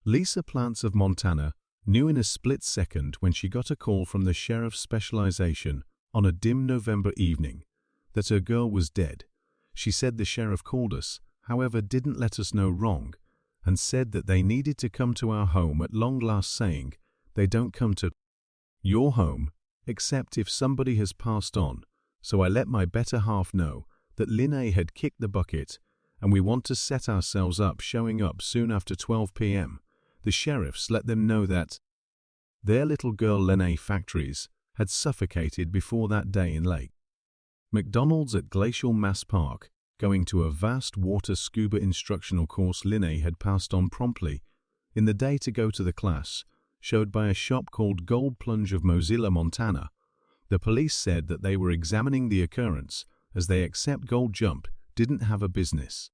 Lisa Plants of Montana knew in a split second when she got a call from the sheriff's specialization on a dim November evening that her girl was dead. She said the sheriff called us, however didn't let us know wrong, and said that they needed to come to our home at long last, saying they don't come to your home except if somebody has passed on. So I let my better half know that Linnea had kicked the bucket and we want to set ourselves up, showing up soon after 12 p.m. The sheriffs let them know that their little girl Linnea Factories had suffocated before that day in Lake McDonald's at Glacial Mass Park, going to a vast water scuba instructional course Linnea had passed on promptly in the day to go to the class, showed by a shop called Gold Plunge of Mozilla, Montana. The police said that they were examining the occurrence as they accept Gold Jump didn't have a business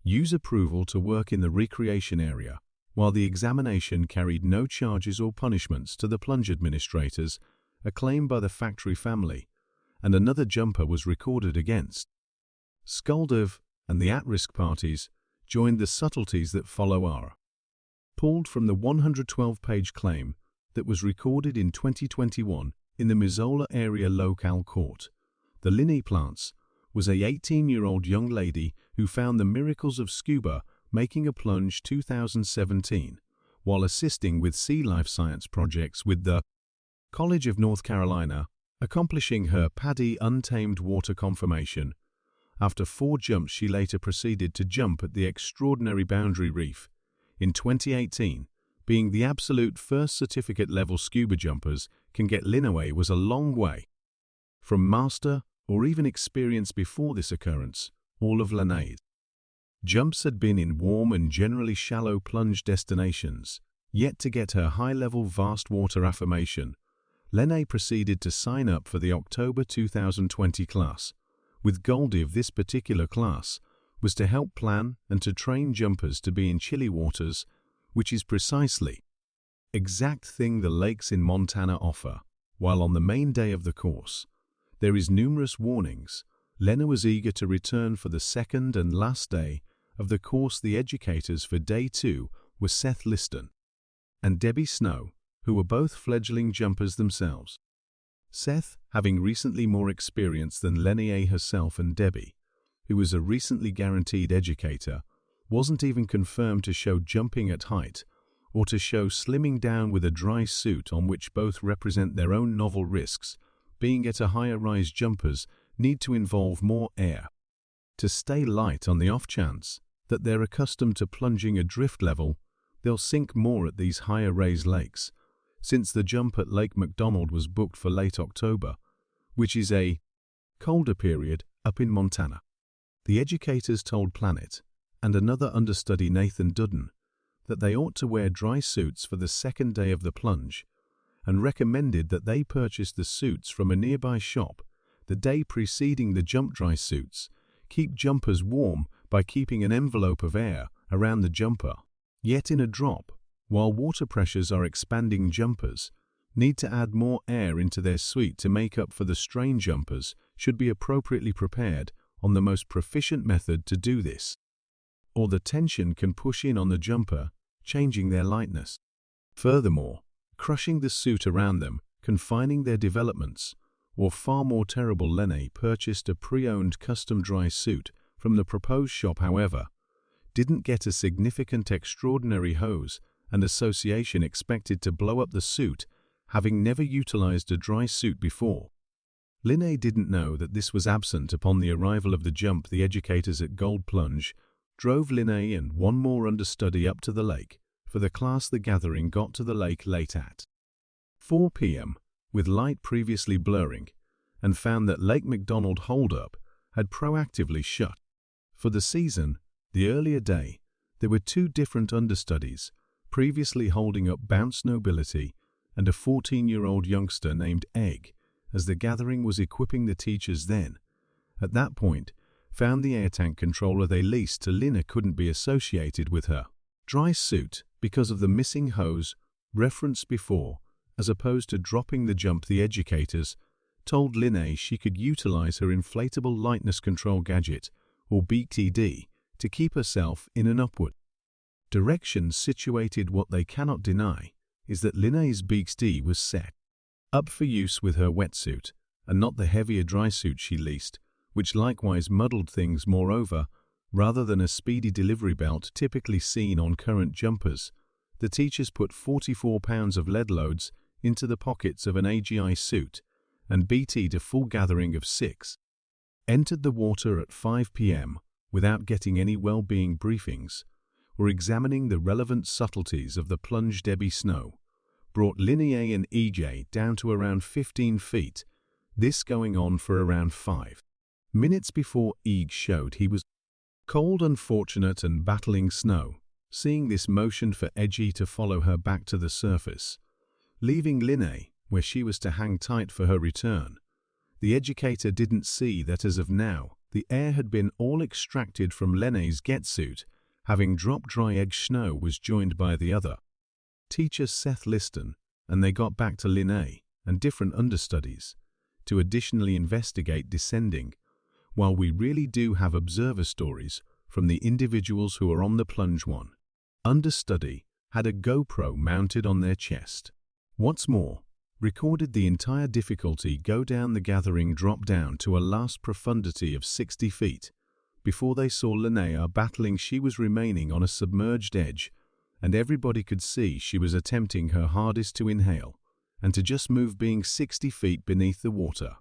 use approval to work in the recreation area, while the examination carried no charges or punishments to the plunge administrators, a claim by the factory family, and another jumper was recorded against. Skulldove and the at-risk parties joined the subtleties that follow are pulled from the 112-page claim that was recorded in 2021 in the Missoula area local court. The Linnea Plants was a 18-year-old young lady who found the miracles of scuba making a plunge 2017 while assisting with sea life science projects with the College of North Carolina, accomplishing her PADI untamed water confirmation. After 4 jumps, she later proceeded to jump at the extraordinary Boundary Reef in 2018, being the absolute first certificate-level scuba jumpers can get. Linnea was a long way from master or even experience before this occurrence. All of Linnea's jumps had been in warm and generally shallow plunge destinations, yet to get her high-level vast water affirmation, Linnea proceeded to sign up for the October 2020 class. With Goldie of this particular class was to help plan and to train jumpers to be in chilly waters, which is precisely exact thing the lakes in Montana offer. While on the main day of the course, there is numerous warnings. Linnea was eager to return for the second and last day of the course. The educators for day 2 were Seth Liston and Debbie Snow, who were both fledgling jumpers themselves. Seth, having recently more experience than Linnea herself, and Debbie, who was a recently guaranteed educator, wasn't even confirmed to show jumping at height or to show slimming down with a dry suit, on which both represent their own novel risks. Being at a higher rise, jumpers need to involve more air to stay light. On the off chance that they're accustomed to plunging a drift level, they'll sink more at these higher raised lakes. Since the jump at Lake McDonald was booked for late October, which is a colder period up in Montana, the educators told Planet and another understudy, Nathan Dudden, that they ought to wear dry suits for the second day of the plunge, and recommended that they purchase the suits from a nearby shop the day preceding the jump. Dry suits keep jumpers warm by keeping an envelope of air around the jumper. Yet in a drop, while water pressures are expanding, jumpers need to add more air into their suite to make up for the strain. Jumpers should be appropriately prepared on the most proficient method to do this, or the tension can push in on the jumper, changing their lightness. Furthermore, crushing the suit around them, confining their developments, or far more terrible. Linnea purchased a pre-owned custom dry suit from the proposed shop, however, didn't get a significant extraordinary hose and association expected to blow up the suit, having never utilized a dry suit before. Linnea didn't know that this was absent upon the arrival of the jump. The educators at Gold Plunge drove Linnea and one more understudy up to the lake for the class. The gathering got to the lake late at 4 p.m. with light previously blurring, and found that Lake McDonald holdup had proactively shut. For the season, the earlier day, there were 2 different understudies previously holding up Bounce Nobility and a 14-year-old youngster named Egg, as the gathering was equipping the teachers. Then, at that point, found the air tank controller they leased to Linnea couldn't be associated with her dry suit because of the missing hose referenced before, as opposed to dropping the jump. The educators told Linnea she could utilize her inflatable lightness control gadget, or BTD, to keep herself in an upward Directions situated. What they cannot deny is that Linnea's Beaksty was set up for use with her wetsuit, and not the heavier dry suit she leased, which likewise muddled things. Moreover, rather than a speedy delivery belt typically seen on current jumpers, the teachers put 44 pounds of lead loads into the pockets of an AGI suit and BT'd a full gathering of 6. Entered the water at 5 p.m. without getting any well-being briefings or examining the relevant subtleties of the plunge. Debbie Snow brought Linnea and EJ down to around 15 feet, this going on for around 5 minutes before Eeg showed he was cold, unfortunate, and battling Snow. Seeing this, motioned for Edgy to follow her back to the surface, leaving Linnea where she was to hang tight for her return. The educator didn't see that as of now, the air had been all extracted from Linnea's getsuit, having dropped dry. Egg Snow was joined by the other teacher, Seth Liston, and they got back to Linnea and different understudies to additionally investigate descending, while we really do have observer stories from the individuals who are on the plunge. One understudy had a GoPro mounted on their chest. What's more, recorded the entire difficulty go down the gathering, drop down to a last profundity of 60 feet before they saw Linnea battling. She was remaining on a submerged edge, and everybody could see she was attempting her hardest to inhale and to just move. Being 60 feet beneath the water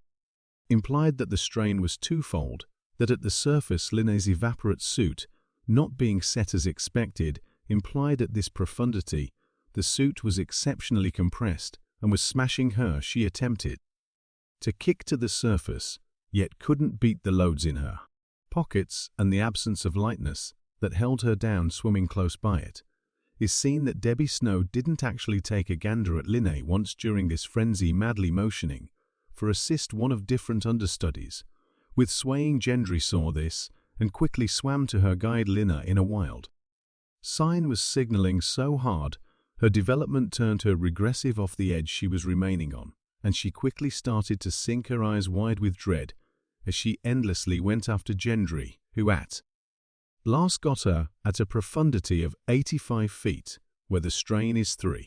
implied that the strain was twofold, that at the surface Linnea's evaporate suit, not being set as expected, implied at this profundity the suit was exceptionally compressed and was smashing her. She attempted to kick to the surface, yet couldn't beat the loads in her pockets, and the absence of lightness that held her down. Swimming close by it is seen that Debbie Snow didn't actually take a gander at Linnea once during this frenzy, madly motioning for assist. One of different understudies with swaying Gendry saw this and quickly swam to her guide. Linnea in a wild sign was signaling so hard her development turned her regressive off the edge she was remaining on, and she quickly started to sink, her eyes wide with dread as she endlessly went after Gendry, who at last got her at a profundity of 85 feet, where the strain is 3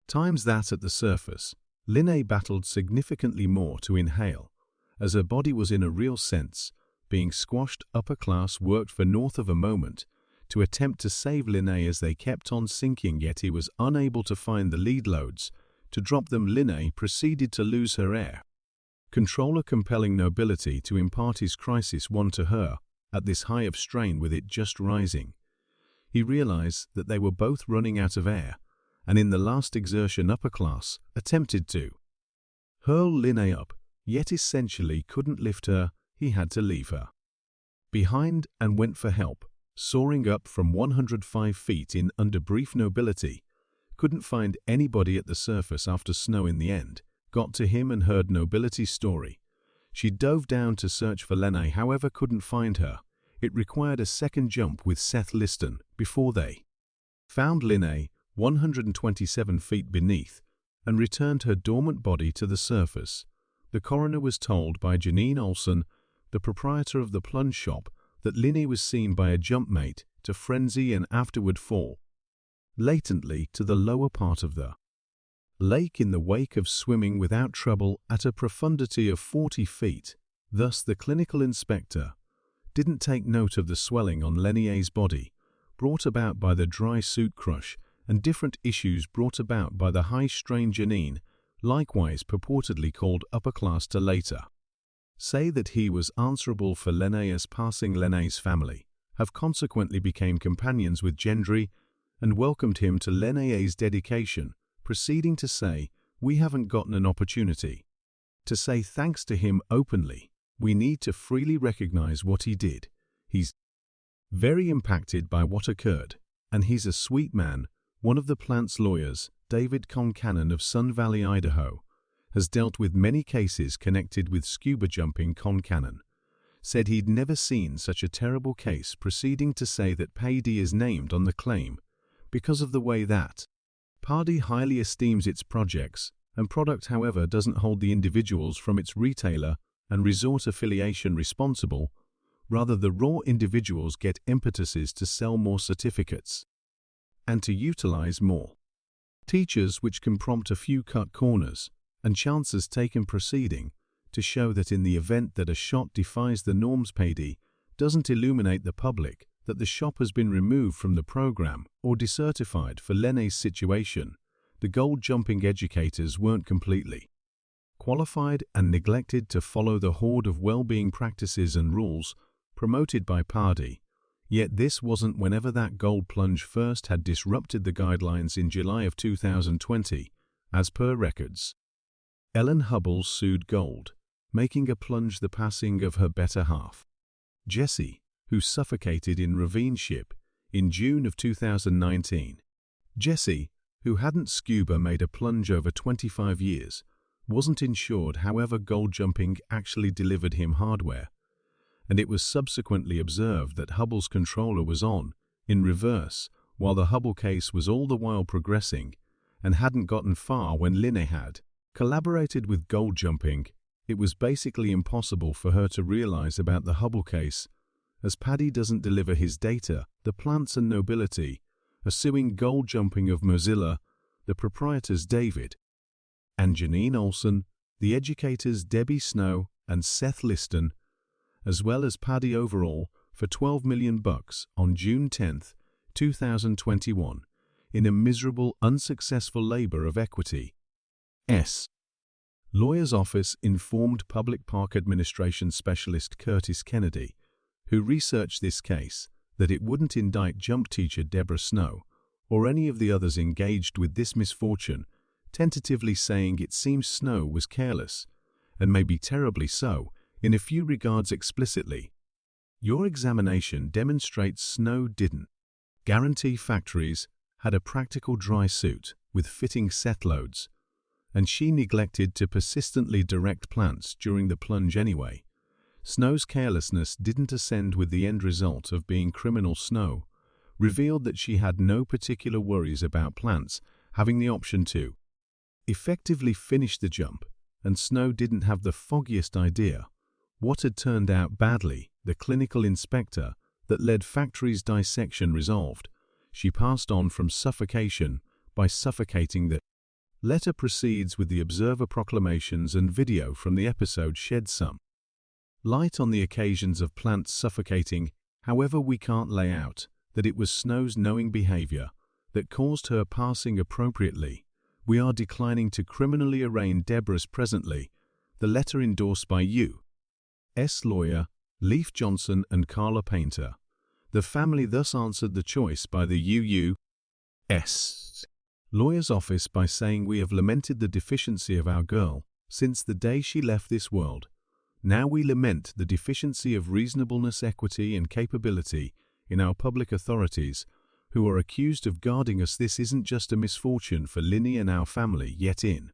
times that at the surface. Linnea battled significantly more to inhale, as her body was in a real sense being squashed. Upper class worked for north of a moment to attempt to save Linnea as they kept on sinking, yet he was unable to find the lead loads to drop them. Linnea proceeded to lose her air controller, compelling nobility to impart his crisis one to her at this high of strain. With it just rising, he realized that they were both running out of air, and in the last exertion upper class attempted to hurl Linnea up, yet essentially couldn't lift her. He had to leave her behind and went for help, soaring up from 105 feet in under. Brief nobility couldn't find anybody at the surface after Snow in the end got to him and heard nobility's story. She dove down to search for Linnea, however couldn't find her. It required a second jump with Seth Liston before they found Linnea 127 feet beneath and returned her dormant body to the surface. The coroner was told by Janine Olsen, the proprietor of the plunge shop, that Linnea was seen by a jumpmate to frenzy and afterward fall latently to the lower part of the lake in the wake of swimming without trouble at a profundity of 40 feet. Thus the clinical inspector didn't take note of the swelling on Linnea's body brought about by the dry suit crush and different issues brought about by the high-strain. Janine, likewise purportedly called upper class to later say that he was answerable for Linnea's passing. Linnea's family have consequently became companions with Gendry and welcomed him to Linnea's dedication, proceeding to say, "We haven't gotten an opportunity to say thanks to him openly. We need to freely recognize what he did. He's very impacted by what occurred, and he's a sweet man." One of the plant's lawyers, David Concannon of Sun Valley, Idaho, has dealt with many cases connected with scuba jumping. Concannon said he'd never seen such a terrible case, proceeding to say that Payday is named on the claim because of the way that Pardee highly esteems its projects and product, however doesn't hold the individuals from its retailer and resort affiliation responsible. Rather, the raw individuals get impetuses to sell more certificates. and to utilize more teachers, which can prompt a few cut corners and chances taken proceeding to show that in the event that a shot defies the norms, PD doesn't illuminate the public that the shop has been removed from the program or decertified. For Linnea's situation, the gold jumping educators weren't completely qualified and neglected to follow the horde of well-being practices and rules promoted by PADI. Yet this wasn't whenever that gold plunge first had disrupted the guidelines in July of 2020, as per records. Ellen Hubbles sued Gold, making a plunge the passing of her better half, Jessie, who suffocated in ravine ship in June of 2019. Jessie, who hadn't scuba made a plunge over 25 years, wasn't insured. However, gold jumping actually delivered him hardware, and it was subsequently observed that Hubble's controller was on, in reverse, while the Hubble case was all the while progressing and hadn't gotten far when Linnea had collaborated with gold jumping. It was basically impossible for her to realize about the Hubble case, as Paddy doesn't deliver his data. The plants and nobility are suing gold jumping of Mozilla, the proprietors David and Janine Olson, the educators Debbie Snow and Seth Liston, as well as Paddy overall, for $12 million on June 10, 2021, in a miserable, unsuccessful labor of equity. Lawyer's office informed Public Park Administration Specialist Curtis Kennedy, who researched this case, that it wouldn't indict jump teacher Deborah Snow or any of the others engaged with this misfortune, tentatively saying it seems Snow was careless, and maybe terribly so, in a few regards explicitly. Your examination demonstrates Snow didn't guarantee factories had a practical dry suit with fitting set loads, and she neglected to persistently direct plants during the plunge anyway. Snow's carelessness didn't ascend with the end result of being criminal. Snow revealed that she had no particular worries about plants having the option to effectively finish the jump, and Snow didn't have the foggiest idea what had turned out badly. The clinical inspector that led factory's dissection resolved she passed on from suffocation by suffocating. The letter proceeds with the observer proclamations, and video from the episode shed some light on the occasions of plants suffocating. However, we can't lay out that it was Snow's knowing behavior that caused her passing. Appropriately, we are declining to criminally arraign Deborah's presently. The letter endorsed by U.S. lawyer Leif Johnson and Carla Painter. The family thus answered the choice by the U.S. lawyer's office by saying, "We have lamented the deficiency of our girl since the day she left this world. Now we lament the deficiency of reasonableness, equity, and capability in our public authorities who are accused of guarding us. This isn't just a misfortune for Linnea and our family, yet in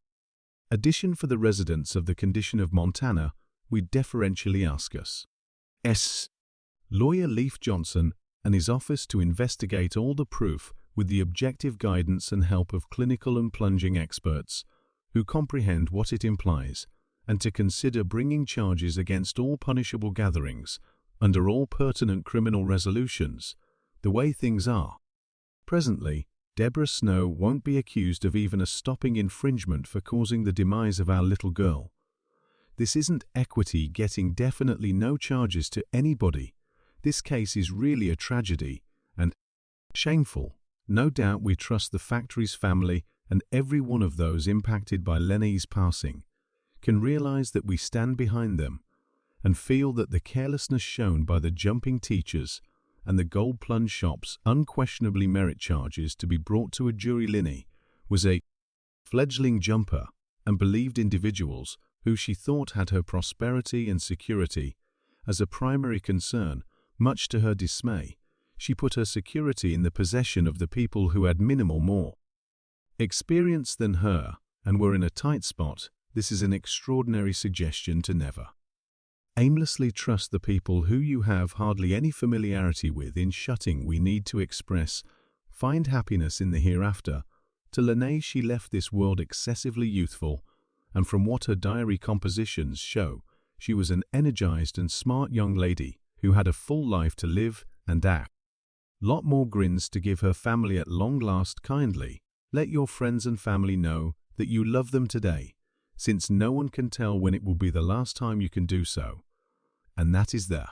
addition for the residents of the condition of Montana, we deferentially ask us." Lawyer Leif Johnson and his office to investigate all the proof with the objective guidance and help of clinical and plunging experts who comprehend what it implies, and to consider bringing charges against all punishable gatherings under all pertinent criminal resolutions. The way things are presently, Deborah Snow won't be accused of even a stopping infringement for causing the demise of our little girl. This isn't equity getting definitely no charges to anybody. This case is really a tragedy and shameful. No doubt we trust the factory's family and every one of those impacted by Linnea's passing can realize that we stand behind them and feel that the carelessness shown by the jumping teachers and the gold plunge shops unquestionably merit charges to be brought to a jury. Linnea was a fledgling jumper and believed individuals who she thought had her prosperity and security as a primary concern. Much to her dismay, she put her security in the possession of the people who had minimal more experience than her and were in a tight spot. This is an extraordinary suggestion to never aimlessly trust the people who you have hardly any familiarity with. In shutting, we need to express, find happiness in the hereafter. To Linnea, she left this world excessively youthful, and from what her diary compositions show, she was an energized and smart young lady who had a full life to live and act. Lot more grins to give her family at long last. Kindly let your friends and family know that you love them today, since no one can tell when it will be the last time you can do so. And that is the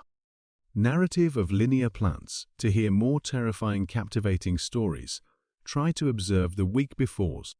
narrative of Linnea Plants. To hear more terrifying, captivating stories, try to observe the week before's